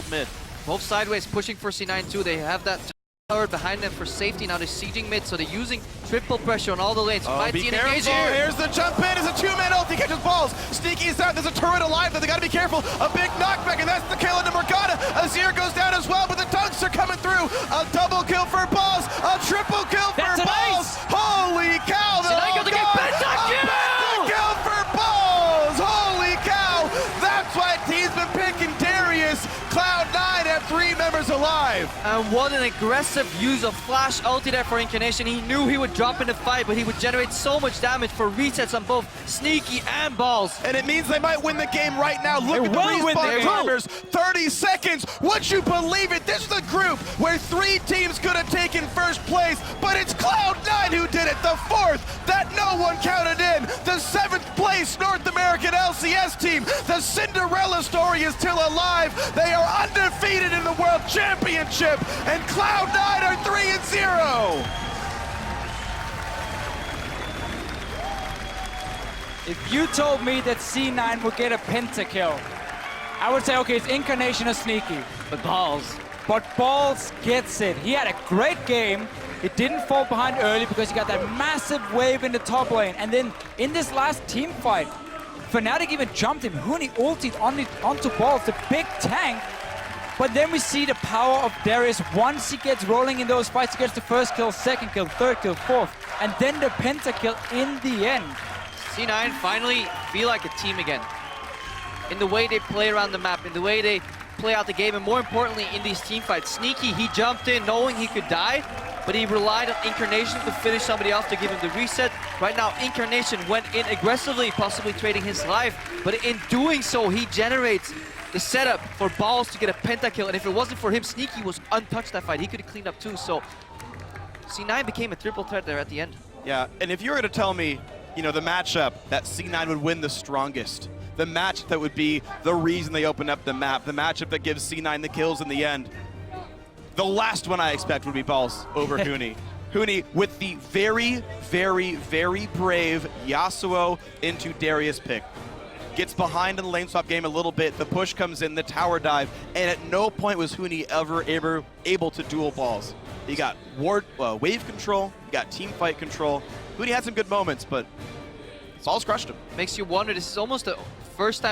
mid. Both sideways pushing for C9 too. They have that tower behind them for safety. Now they're sieging mid, so they're using triple pressure on all the lanes. Oh, be careful. Here. Here's the jump in. It's a two-man ult. He catches balls. Sneaky is out. There's a turret alive that they got to be careful. A big knockback, and that's the kill into Morgana. Azir goes down as well, but the dunks are coming through. A double kill for balls. A triple kill for balls. Holy cow. C9 got to get Pentakill. Pentakill for balls. Holy cow. That's why team's been picking Darius. Cloud9 have 3 members alive. And what an aggressive use of flash ulti there for Incarnation. He knew he would drop in the fight, but he would generate so much damage for resets on both Sneaky and Balls. And it means they might win the game right now. Look at the respawn timers. 30 seconds. Would you believe it? This is the group where 3 teams could have taken first place, but it's Cloud9 who did it. The 4th that no one counted in. The 7th place North American LCS team. The Cinderella story is still alive. They are undefeated in the World Championship, and Cloud9 are 3-0. If you told me that C9 would get a pentakill, I would say, okay, it's Incarnation or Sneaky. But Balls. But Balls gets it. He had a great game. It didn't fall behind early because he got that massive wave in the top lane. And then in this last team fight, Fnatic even jumped him. Huni ulted onto Balls, the big tank. But then we see the power of Darius. Once he gets rolling in those fights, he gets the first kill, second kill, third kill, fourth, and then the pentakill in the end. C9 finally feel like a team again. In the way they play around the map, in the way they play out the game, and more importantly, in these team fights. Sneaky, he jumped in knowing he could die, but he relied on Incarnation to finish somebody off to give him the reset. Right now, Incarnation went in aggressively, possibly trading his life, but in doing so, he generates the setup for Balls to get a pentakill, and if it wasn't for him, Sneaky was untouched that fight. He could have cleaned up too, so C9 became a triple threat there at the end. Yeah, and if you were to tell me, you know, the matchup that C9 would win the strongest, the match that would be the reason they opened up the map, the matchup that gives C9 the kills in the end, the last one I expect would be Balls over Huni. Huni with the very, very, very brave Yasuo into Darius pick. Gets behind in the lane swap game a little bit, the push comes in, the tower dive, and at no point was Huni ever able to duel Balls. He got wave control, he got team fight control. Huni had some good moments, but Balls crushed him. Makes you wonder, this is almost the first time